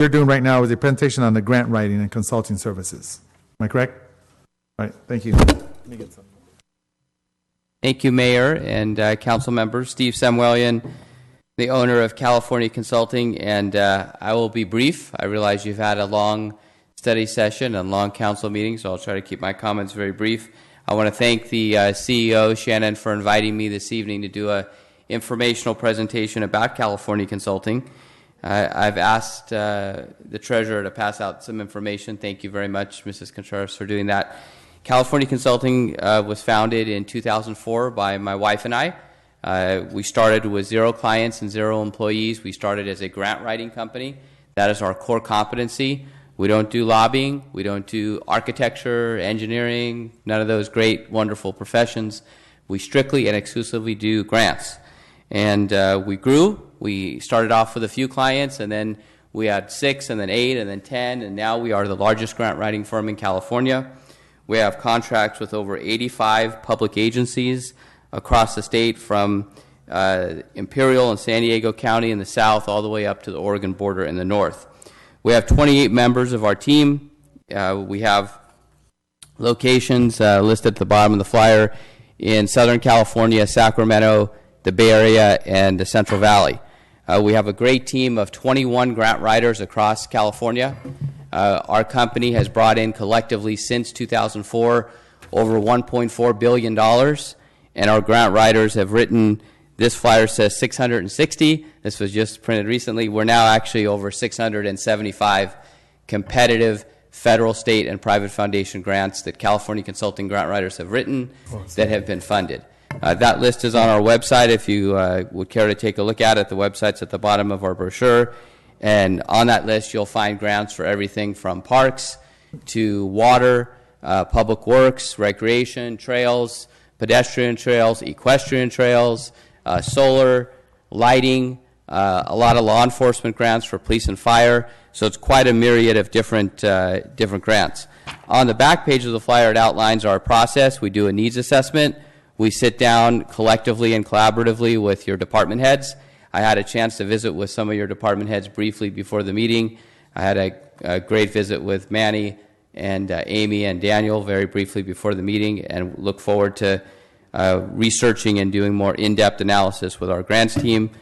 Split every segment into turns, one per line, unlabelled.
you're doing right now is a presentation on the grant writing and consulting services. Am I correct? All right, thank you. Let me get some.
Thank you, Mayor and council members. Steve Samuelian, the owner of California Consulting, and I will be brief. I realize you've had a long study session and long council meeting, so I'll try to keep my comments very brief. I want to thank the CEO, Shannon, for inviting me this evening to do a informational presentation about California Consulting. I've asked the treasurer to pass out some information. Thank you very much, Mrs. Contreras, for doing that. California Consulting was founded in 2004 by my wife and I. We started with 0 clients and 0 employees. We started as a grant writing company. That is our core competency. We don't do lobbying. We don't do architecture, engineering, none of those great, wonderful professions. We strictly and exclusively do grants. And we grew. We started off with a few clients, and then we had 6, and then 8, and then 10, and now we are the largest grant writing firm in California. We have contracts with over 85 public agencies across the state, from Imperial and San Diego County in the south all the way up to the Oregon border in the north. We have 28 members of our team. We have locations listed at the bottom of the flyer in Southern California, Sacramento, the Bay Area, and the Central Valley. We have a great team of 21 grant writers across California. Our company has brought in collectively since 2004 over $1.4 billion, and our grant writers have written, this flyer says 660. This was just printed recently. We're now actually over 675 competitive federal, state, and private foundation grants that California Consulting grant writers have written that have been funded. That list is on our website if you would care to take a look at it. The website's at the bottom of our brochure. And on that list, you'll find grants for everything from parks to water, public works, recreation, trails, pedestrian trails, equestrian trails, solar, lighting, a lot of law enforcement grants for police and fire. So it's quite a myriad of different grants. On the back page of the flyer, it outlines our process. We do a needs assessment. We sit down collectively and collaboratively with your department heads. I had a chance to visit with some of your department heads briefly before the meeting. I had a great visit with Manny and Amy and Daniel very briefly before the meeting, and look forward to researching and doing more in-depth analysis with our grants team.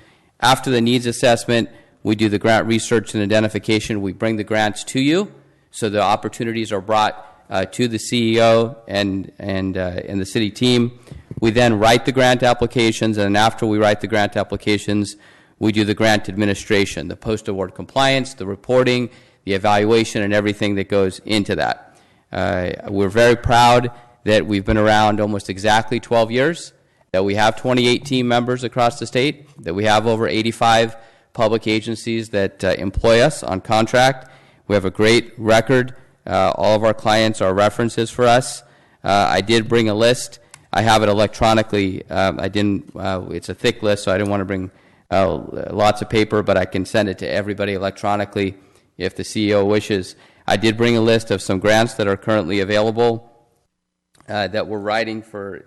After the needs assessment, we do the grant research and identification. We bring the grants to you, so the opportunities are brought to the CEO and the city team. We then write the grant applications, and after we write the grant applications, we do the grant administration, the post-award compliance, the reporting, the evaluation, and everything that goes into that. We're very proud that we've been around almost exactly 12 years, that we have 28 team members across the state, that we have over 85 public agencies that employ us on contract. We have a great record. All of our clients are references for us. I did bring a list. I have it electronically. It's a thick list, so I didn't want to bring lots of paper, but I can send it to everybody electronically if the CEO wishes. I did bring a list of some grants that are currently available that we're writing for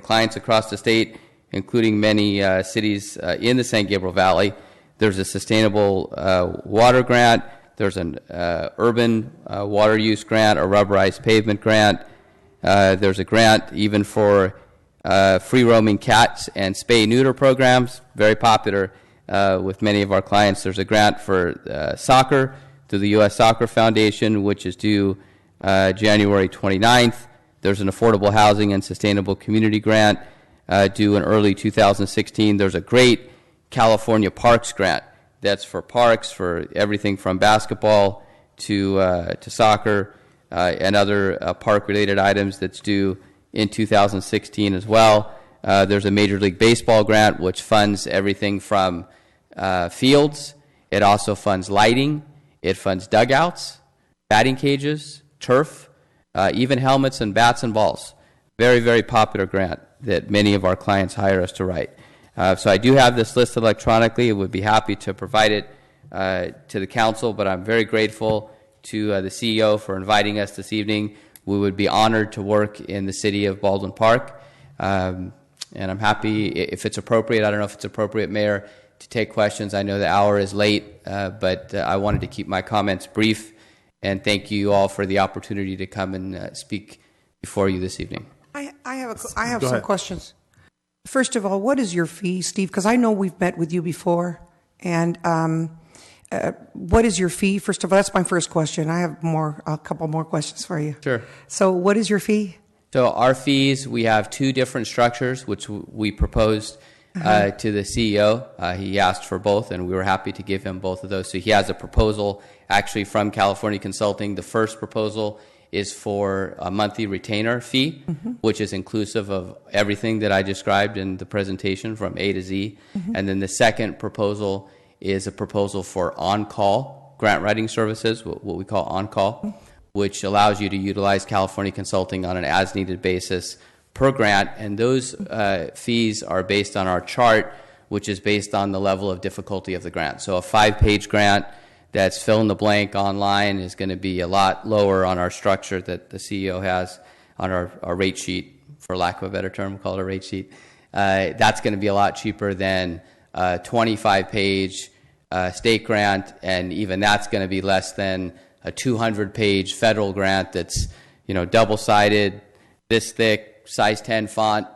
clients across the state, including many cities in the San Gabriel Valley. There's a sustainable water grant. There's an urban water use grant, a rubberized pavement grant. There's a grant even for free roaming cats and spay-neuter programs, very popular with many of our clients. There's a grant for soccer through the U.S. Soccer Foundation, which is due January 29th. There's an affordable housing and sustainable community grant due in early 2016. There's a great California Parks grant that's for parks, for everything from basketball to soccer and other park-related items that's due in 2016 as well. There's a Major League Baseball grant which funds everything from fields. It also funds lighting. It funds dugouts, batting cages, turf, even helmets and bats and balls. Very, very popular grant that many of our clients hire us to write. So I do have this list electronically. I would be happy to provide it to the council, but I'm very grateful to the CEO for inviting us this evening. We would be honored to work in the city of Baldwin Park, and I'm happy if it's appropriate. I don't know if it's appropriate, Mayor, to take questions. I know the hour is late, but I wanted to keep my comments brief, and thank you all for the opportunity to come and speak before you this evening.
I have
Go
some
ahead.
questions. First of all, what is your fee, Steve? Because I know we've met with you before. And what is your fee? First of all, that's my first question. I have a couple more questions for you.
Sure.
So what is your fee?
So our fees, we have two different structures, which we proposed to the CEO. He asked for both, and we were happy to give him both of those. So he has a proposal actually from California Consulting. The first proposal is for a monthly retainer fee, which is inclusive of everything that I described in the presentation from A to Z. And then the second proposal is a proposal for on-call grant writing services, what we call on-call, which allows you to utilize California Consulting on an as-needed basis per grant. And those fees are based on our chart, which is based on the level of difficulty of the grant. So a 5-page grant that's fill in the blank online is going to be a lot lower on our structure that the CEO has on our rate sheet, for lack of a better term, we'll call it a rate sheet. That's going to be a lot cheaper than a 25-page state grant, and even that's going to be less than a 200-page federal grant that's, double-sided, this thick, size 10 font,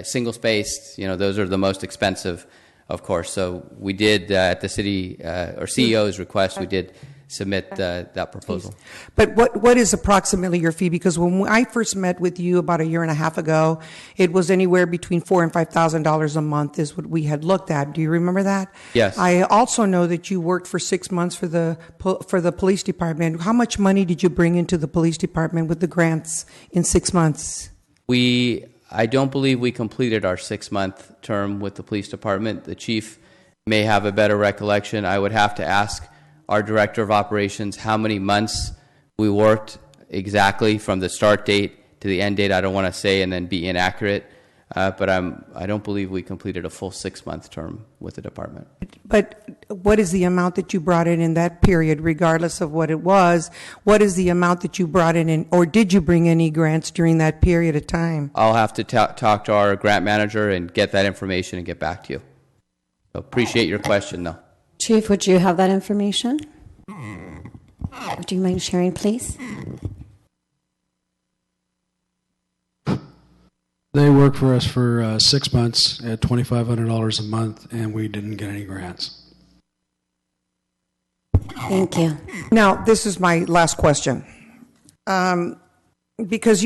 single-spaced. Those are the most expensive, of course. So we did, at the city or CEO's request, we did submit that proposal.
But what is approximately your fee? Because when I first met with you about 1.5 years ago, it was anywhere between $4,000 and $5,000 a month is what we had looked at. Do you remember that?
Yes.
I also know that you worked for 6 months for the police department. How much money did you bring into the police department with the grants in 6 months?
I don't believe we completed our 6-month term with the police department. The chief may have a better recollection. I would have to ask our director of operations how many months we worked exactly from the start date to the end date. I don't want to say and then be inaccurate, but I don't believe we completed a full 6-month term with the department.
But what is the amount that you brought in that period, regardless of what it was? What is the amount that you brought in, or did you bring any grants during that period of time?
I'll have to talk to our grant manager and get that information and get back to you. So appreciate your question, though.
Chief, would you have that information? Would you mind sharing, please?
They worked for us for 6 months at $2,500 a month, and we didn't get any grants.
Thank you.
Now, this is my last question. Because,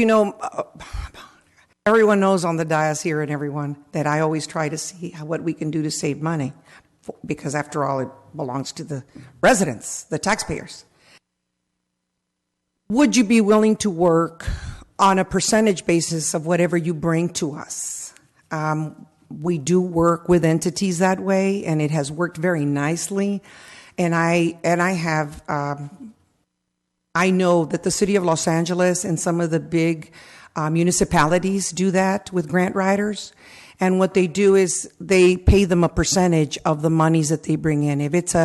everyone knows on the dais here and everyone that I always try to see what we can do to save money, because after all, it belongs to the residents, the taxpayers. Would you be willing to work on a percentage basis of whatever you bring to us? We do work with entities that way, and it has worked very nicely. And I know that the city of Los Angeles and some of the big municipalities do that with grant writers. And what they do is they pay them a percentage of the monies that they bring in. If it's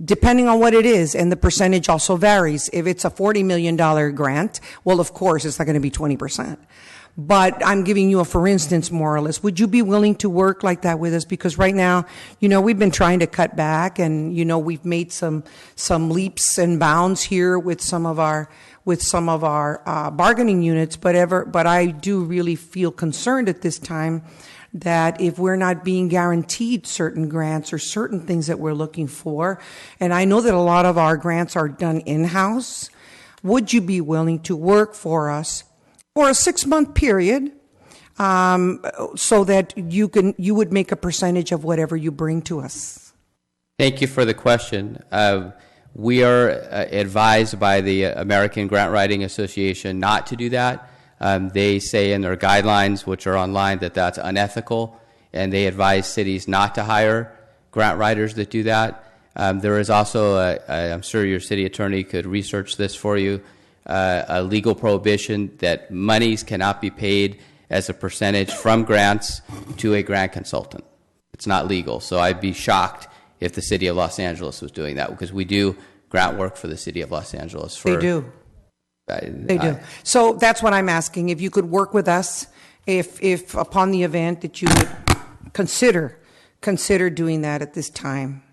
depending on what it is, and the percentage also varies. If it's a $40 million grant, well, of course, it's not going to be 20%. But I'm giving you a for instance, more or less. Would you be willing to work like that with us? Because right now, we've been trying to cut back, and, we've made some leaps and bounds here with some of our bargaining units. But I do really feel concerned at this time that if we're not being guaranteed certain grants or certain things that we're looking for, and I know that a lot of our grants are done in-house, would you be willing to work for us for a 6-month period, so that you would make a percentage of whatever you bring to us?
Thank you for the question. We are advised by the American Grant Writing Association not to do that. They say in their guidelines, which are online, that that's unethical, and they advise cities not to hire grant writers that do that. There is also, I'm sure your city attorney could research this for you, a legal prohibition that monies cannot be paid as a percentage from grants to a grant consultant. It's not legal. So I'd be shocked if the city of Los Angeles was doing that, because we do grant work for the city of Los Angeles.
They do. They do. So that's what I'm asking. If you could work with us, if upon the event that you would consider consider doing that at this time.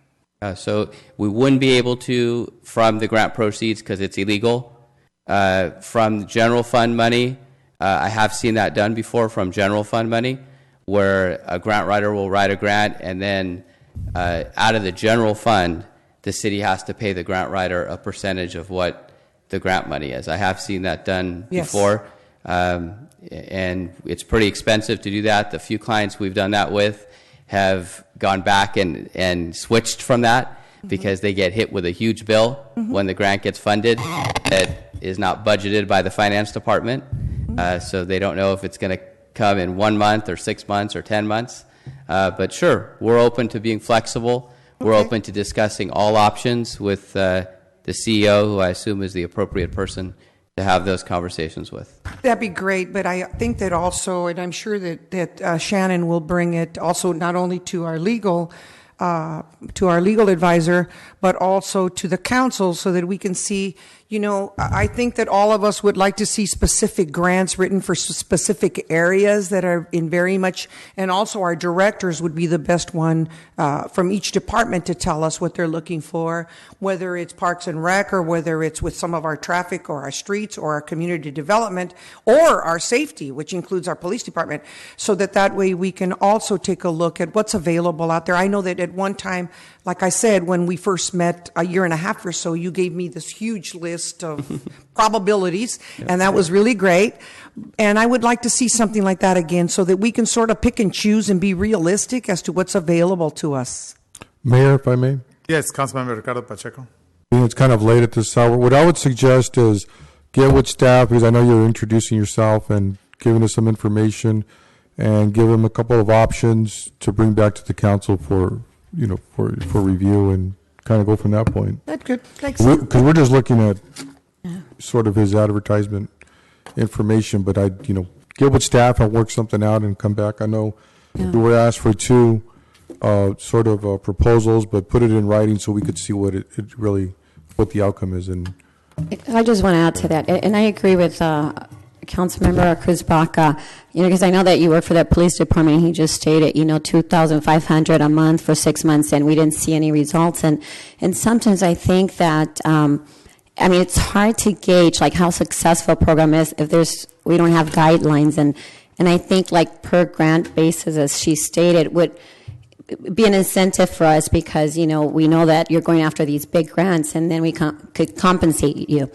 So we wouldn't be able to from the grant proceeds because it's illegal. From the general fund money, I have seen that done before from general fund money, where a grant writer will write a grant, and then out of the general fund, the city has to pay the grant writer a percentage of what the grant money is. I have seen that done
Yes.
before, and it's pretty expensive to do that. The few clients we've done that with have gone back and switched from that because they get hit with a huge bill when the grant gets funded that is not budgeted by the finance department. So they don't know if it's going to come in 1 month or 6 months or 10 months. But sure, we're open to being flexible. We're
Okay.
open to discussing all options with the CEO, who I assume is the appropriate person to have those conversations with.
That'd be great, but I think that also, and I'm sure that Shannon will bring it also not only to our legal advisor, but also to the council so that we can see, I think that all of us would like to see specific grants written for specific areas that are in very much, and also our directors would be the best one from each department to tell us what they're looking for, whether it's Parks and Rec or whether it's with some of our traffic or our streets or our community development or our safety, which includes our police department, so that way we can also take a look at what's available out there. I know that at one time, like I said, when we first met a year and a half or so, you gave me this huge list of probabilities, and that was really great. And I would like to see something like that again so that we can sort of pick and choose and be realistic as to what's available to us.
Mayor, if I may,
Yes, Councilmember Ricardo Pacheco.
it's kind of late at this hour. What I would suggest is get with staff, because I know you're introducing yourself and giving us some information, and give them a couple of options to bring back to the council for review, and kind of go from that point.
That's good. Thanks.
Because we're just looking at sort of his advertisement information, but get with staff and work something out and come back. I know we were asked for two proposals, but put it in writing so we could see what what the outcome is. And
I just want to add to that, and I agree with Councilmember Cruz Baca, because I know that you work for the police department. He just stated, $2,500 a month for 6 months, and we didn't see any results. And sometimes I think that, it's hard to gauge like how successful a program is if we don't have guidelines. And I think like per grant basis, as she stated, would be an incentive for us because, we know that you're going after these big grants, and then we could compensate you.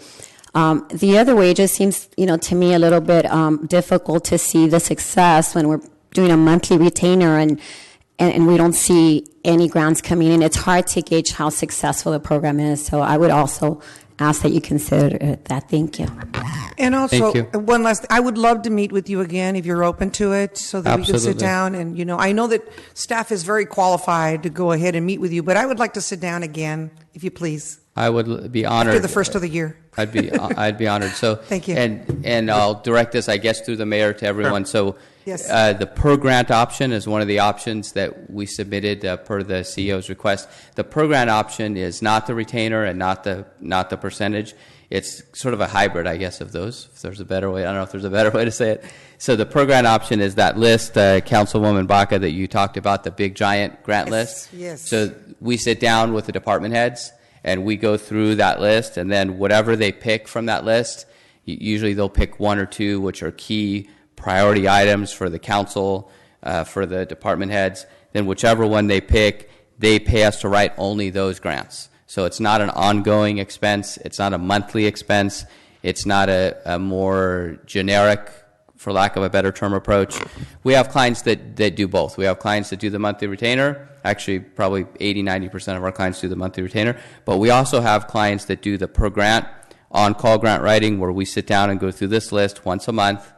The other way just seems, to me a little bit difficult to see the success when we're doing a monthly retainer and we don't see any grants coming in. It's hard to gauge how successful the program is. So I would also ask that you consider that. Thank you.
And also,
Thank you.
one last, I would love to meet with you again if you're open to it, so that we can sit
Absolutely.
down and, I know that staff is very qualified to go ahead and meet with you, but I would like to sit down again, if you please,
I would be honored.
after the first of the year.
I'd be honored. So
Thank you.
And I'll direct this, I guess, through the mayor to everyone. So
Yes.
the per grant option is one of the options that we submitted per the CEO's request. The per grant option is not the retainer and not the percentage. It's sort of a hybrid, I guess, of those. If there's a better way, I don't know if there's a better way to say it. So the per grant option is that list, Councilwoman Baca, that you talked about, the big giant grant list.
Yes.
So we sit down with the department heads and we go through that list, and then whatever they pick from that list, usually they'll pick one or two which are key priority items for the council, for the department heads. Then whichever one they pick, they pay us to write only those grants. So it's not an ongoing expense. It's not a monthly expense. It's not a more generic, for lack of a better term, approach. We have clients that do both. We have clients that do the monthly retainer. Actually, probably 80-90% of our clients do the monthly retainer. But we also have clients that do the per grant, on-call grant writing, where we sit down and go through this list once a month,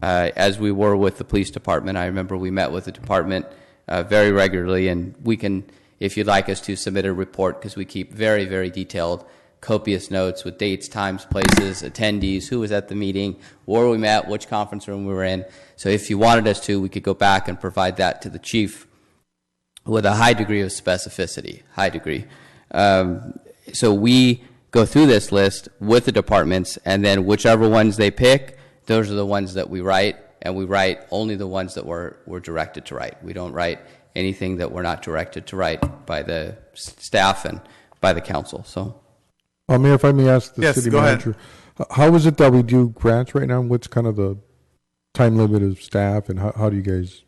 as we were with the police department. I remember we met with the department very regularly, and we can, if you'd like us to, submit a report, because we keep very, very detailed, copious notes with dates, times, places, attendees, who was at the meeting, where we met, which conference room we were in. So if you wanted us to, we could go back and provide that to the chief with a high degree of specificity, high degree. So we go through this list with the departments, and then whichever ones they pick, those are the ones that we write, and we write only the ones that we're directed to write. We don't write anything that we're not directed to write by the staff and by the council. So,
Mayor, if I may ask the
Yes,
city
go ahead.
manager, how is it that we do grants right now? What's kind of the time limit of staff, and how do you guys?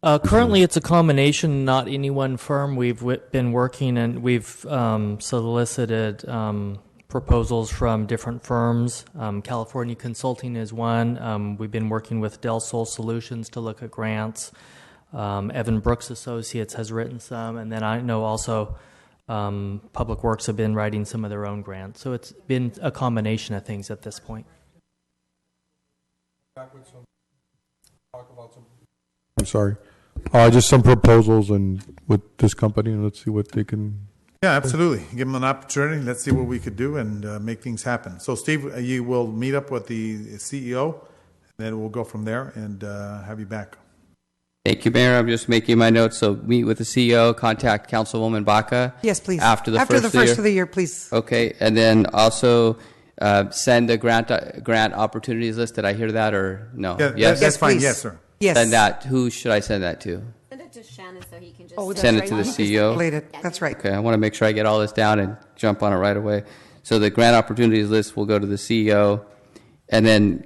Currently, it's a combination, not any one firm. We've been working and we've solicited proposals from different firms. California Consulting is one. We've been working with Del Sol Solutions to look at grants. Evan Brooks Associates has written some, and then I know also Public Works have been writing some of their own grants. So it's been a combination of things at this point.
I'm sorry, just some proposals and with this company, and let's see what they can.
Yeah, absolutely. Give them an opportunity. Let's see what we could do and make things happen. So, Steve, you will meet up with the CEO, and then we'll go from there and have you back.
thank you, Mayor. I'm just making my notes. So, meet with the CEO, contact Councilwoman Baca.
Yes, please.
After the
After
first
the first of the year, please.
Okay, and then also send the grant opportunities list. Did I hear that or no?
Yeah,
Yes.
that's fine.
please.
Yes, sir.
Yes.
Send that. Who should I send that to?
Send it to Shannon so he can just.
Oh, that's
Send it
right.
to the
You just
CEO?
played it. That's right.
Okay, I want to make sure I get all this down and jump on it right away. So the grant opportunities list will go to the CEO, and then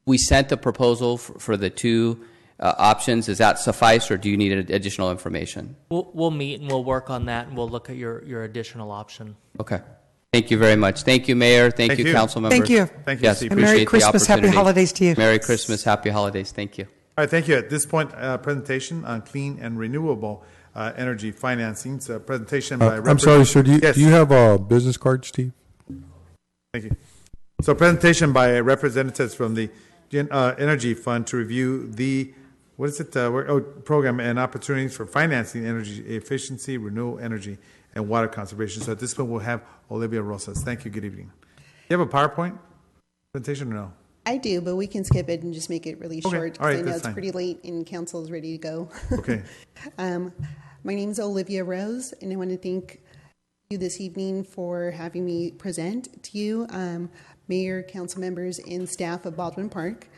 we sent the proposal for the two options. Does that suffice, or do you need additional information?
We'll meet and we'll work on that and we'll look at your additional option.
Okay. Thank you very much. Thank you, Mayor. Thank you, council members.
Thank you.
Thank you,
Yes,
Steve.
And
appreciate
Merry
the
Christmas, Happy
opportunity.
Holidays to you.
Merry Christmas, Happy Holidays. Thank you.
All right, thank you. At this point, presentation on clean and renewable energy financing. It's a presentation by.
I'm sorry, sir.
Yes.
Do you have a business card, Steve?
Thank you. So, presentation by representatives from the Energy Fund to review the program and opportunities for financing energy efficiency, renewable energy, and water conservation. So, at this point, we'll have Olivia Rosas. Thank you. Good evening. You have a PowerPoint presentation or no?
I do, but we can skip it and just make it really
Okay.
short. 'Cause
All right,
I know
that's
it's
fine.
pretty late and council is ready to go.
Okay.
My name is Olivia Rose, and I want to thank you this evening for having me present to you, Mayor, council members, and staff of Baldwin Park.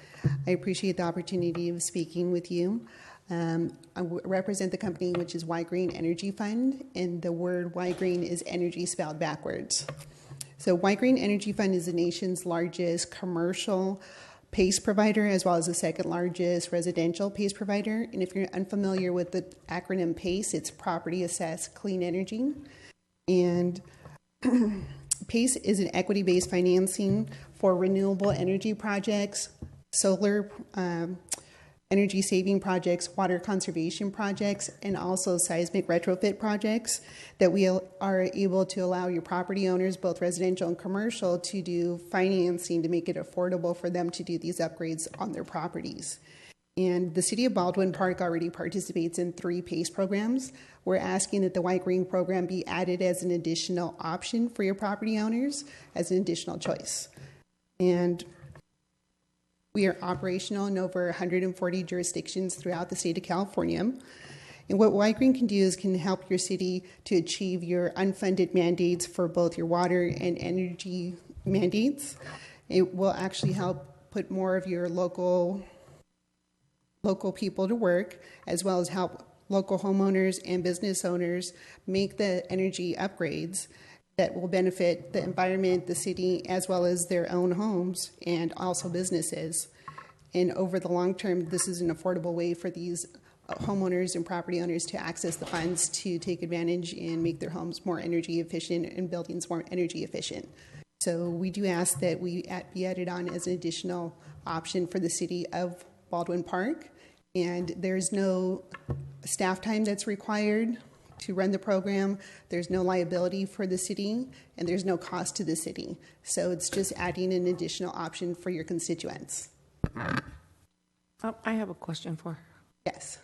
I appreciate the opportunity of speaking with you. I represent the company, which is Y Green Energy Fund, and the word Y Green is energy spelled backwards. So Y Green Energy Fund is the nation's largest commercial PACE provider, as well as the second largest residential PACE provider. And if you're unfamiliar with the acronym PACE, it's Property Assessed Clean Energy. And PACE is an equity-based financing for renewable energy projects, solar energy saving projects, water conservation projects, and also seismic retrofit projects that we are able to allow your property owners, both residential and commercial, to do financing to make it affordable for them to do these upgrades on their properties. And the City of Baldwin Park already participates in 3 PACE programs. We're asking that the White Green program be added as an additional option for your property owners as an additional choice. And we are operational in over 140 jurisdictions throughout the state of California. And what White Green can do is can help your city to achieve your unfunded mandates for both your water and energy mandates. It will actually help put more of your local people to work, as well as help local homeowners and business owners make the energy upgrades that will benefit the environment, the city, as well as their own homes and also businesses. And over the long term, this is an affordable way for these homeowners and property owners to access the funds to take advantage and make their homes more energy efficient and buildings more energy efficient. So we do ask that we be added on as an additional option for the city of Baldwin Park. And there's no staff time that's required to run the program. There's no liability for the city, and there's no cost to the city. So it's just adding an additional option for your constituents.
I have a question for.
Yes.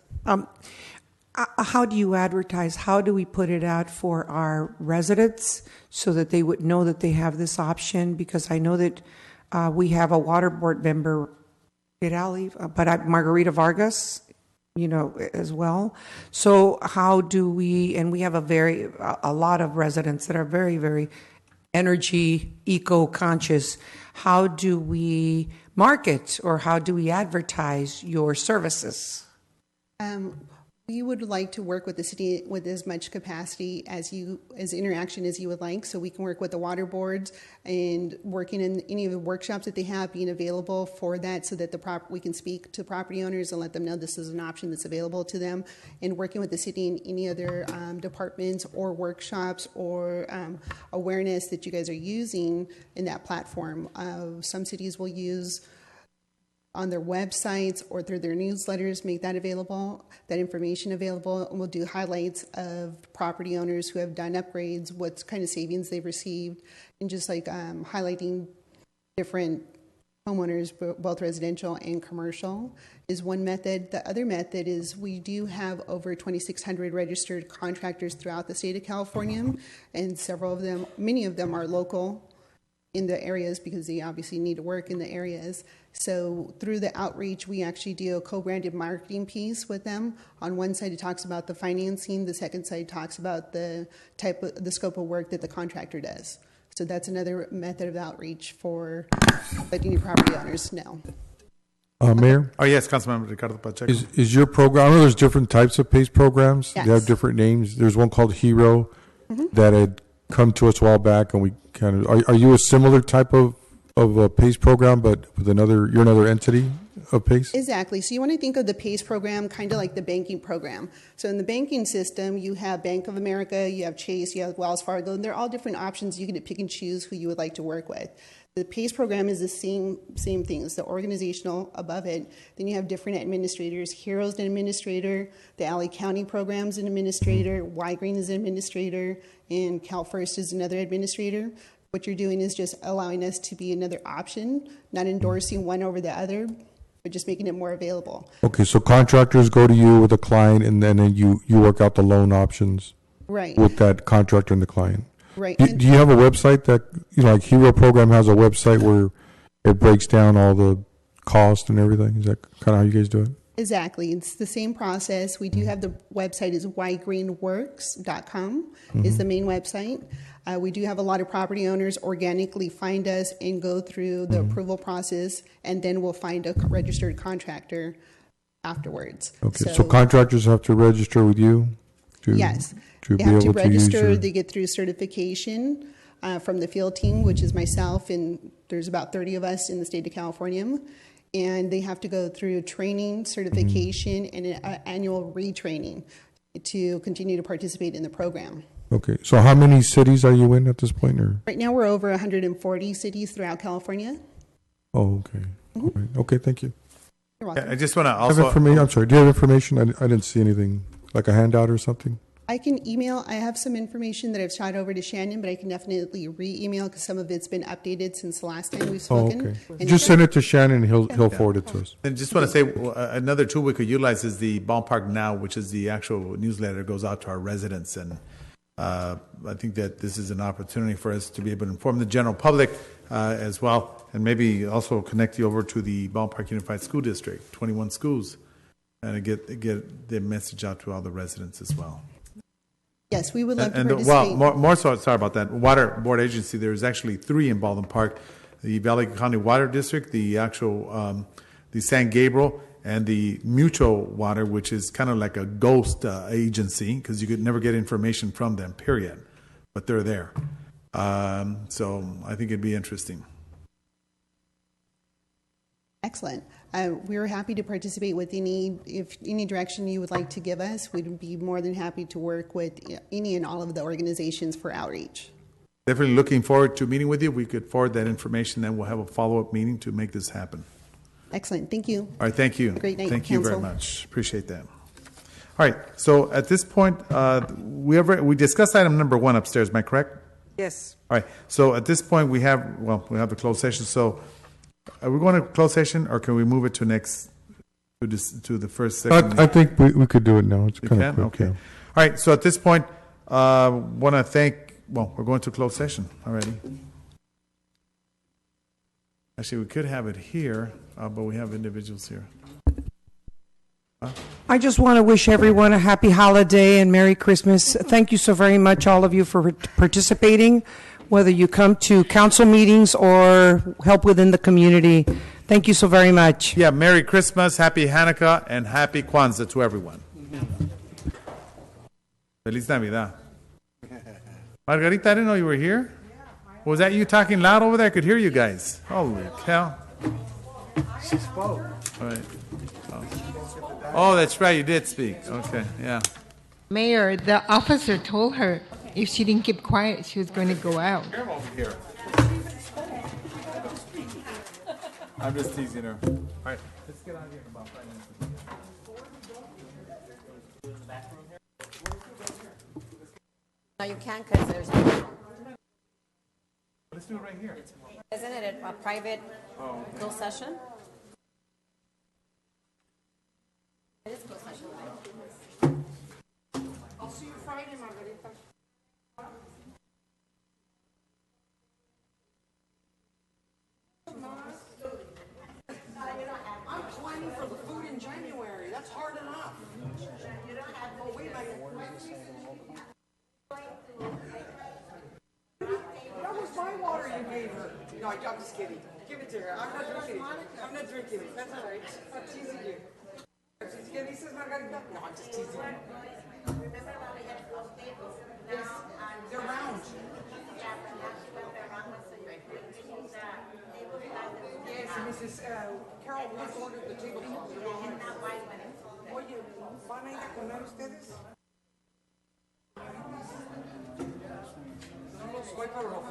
How do you advertise? How do we put it out for our residents so that they would know that they have this option? Because I know that we have a water board member, Margarita Vargas, as well. So how do we, and we have a lot of residents that are very, very energy eco-conscious. How do we market or how do we advertise your services?
We would like to work with the city with as much capacity as interaction as you would like, so we can work with the water boards and working in any of the workshops that they have, being available for that, so that we can speak to property owners and let them know this is an option that's available to them, and working with the city in any other departments or workshops or awareness that you guys are using in that platform. Some cities will use on their websites or through their newsletters, make that available, that information available, and we'll do highlights of property owners who have done upgrades, what kind of savings they've received, and just like highlighting different homeowners, both residential and commercial, is one method. The other method is we do have over 2,600 registered contractors throughout the state of California, and many of them are local in the areas because they obviously need to work in the areas. So through the outreach, we actually do a co-branded marketing piece with them. On one side, it talks about the financing. The second side talks about the scope of work that the contractor does. So that's another method of outreach for letting your property owners know.
Mayor?
Oh, yes, Councilmember Ricardo Pacheco.
Is your program, I know there's different types of PACE programs.
Yes.
They have different names. There's one called Hero that had come to us a while back, and we kind of, are you a similar type of a PACE program, but with you're another entity of PACE?
Exactly. So you want to think of the PACE program kind of like the banking program. So in the banking system, you have Bank of America, you have Chase, you have Wells Fargo, and they're all different options. You can pick and choose who you would like to work with. The PACE program is the same thing. It's the organizational above it. Then you have different administrators. Hero's an administrator. The LA County program's an administrator. Y-Green is an administrator. And CalFirst is another administrator. What you're doing is just allowing us to be another option, not endorsing one over the other, but just making it more available. Okay,
so contractors go to you with a client, and then you work out the loan options
right
with that contractor and the client.
Right.
Do you have a website that, like Hero Program has a website where it breaks down all the cost and everything? Is that kind of how you guys do it?
Exactly. It's the same process. We do have the website is ygreenworks.com is the main website. We do have a lot of property owners organically find us and go through the approval process, and then we'll find a registered contractor afterwards.
Okay, so contractors have to register with you?
Yes. They have to register. They get through certification from the field team, which is myself, and there's about 30 of us in the state of California. And they have to go through training, certification, and an annual retraining to continue to participate in the program.
Okay. So how many cities are you in at this point? Or?
Right now we're over 140 cities throughout California.
Oh, okay. All right. Okay, thank you.
You're welcome.
I just want to also...
I'm sorry. Do you have information? I didn't see anything, like a handout or something?
I can email. I have some information that I've shot over to Shannon, but I can definitely re-email because some of it's been updated since the last time we've spoken.
Oh, okay. Just send it to Shannon, and he'll forward it to us.
And just want to say another tool we could utilize is the Ballpark Now, which is the actual newsletter that goes out to our residents. And I think that this is an opportunity for us to be able to inform the general public as well, and maybe also connect you over to the Ballpark Unified School District, 21 schools, and get the message out to all the residents as well.
Yes, we would love to participate.
Well, more so, sorry about that. Water Board Agency, there's actually 3 in Baldwin Park. The Valley County Water District, the actual, the San Gabriel, and the Mutual Water, which is kind of like a ghost agency because you could never get information from them, period. But they're there. So I think it'd be interesting.
Excellent. We're happy to participate with if any direction you would like to give us. We'd be more than happy to work with any and all of the organizations for outreach.
Definitely looking forward to meeting with you. We could forward that information, then we'll have a follow-up meeting to make this happen.
Excellent. Thank you.
All right. Thank you.
Have a great night,
Thank
Council.
you very much. Appreciate that. All right. So at this point, we discussed item number 1 upstairs. Am I correct?
Yes.
All right. So at this point, we have the closed session. So are we going to closed session, or can we move it to the first section?
I think we could do it now. It's kind of quick.
Okay.
Yeah.
All right. So at this point, want to thank. Well, we're going to closed session already. Actually, we could have it here, but we have individuals here.
I just want to wish everyone a happy holiday and Merry Christmas. Thank you so very much, all of you, for participating, whether you come to council meetings or help within the community. Thank you so very much.
Yeah, Merry Christmas, Happy Hanukkah, and Happy Kwanzaa to everyone. Feliz Navidad. Margarita, I didn't know you were here. Was that you talking loud over there? I could hear you guys. Holy cow. She spoke. All right. Oh, that's right. You did speak. Okay, yeah.
Mayor, the officer told her if she didn't keep quiet, she was going to go out.
Come over here. I'm just teasing her. All right, let's get out of here in about 5 minutes.
No, you can't because there's.
Let's do it right here.
Isn't it a private closed session? It is closed session, right?
I'll see you Friday, Margarita. I'm planning for the food in January. That's hard enough. Oh, wait a minute. That was my water you gave her. No, I'm just kidding. Give it to her. I'm not drinking it. I'm not drinking it. That's all right. I'm teasing you. ¿Qué dices, Margarita? No, I'm just teasing you. Yes, they're round. Yes, Mrs. Carol has ordered the tablecloth. Oye, ¿van a ir a comer ustedes? No los voy para los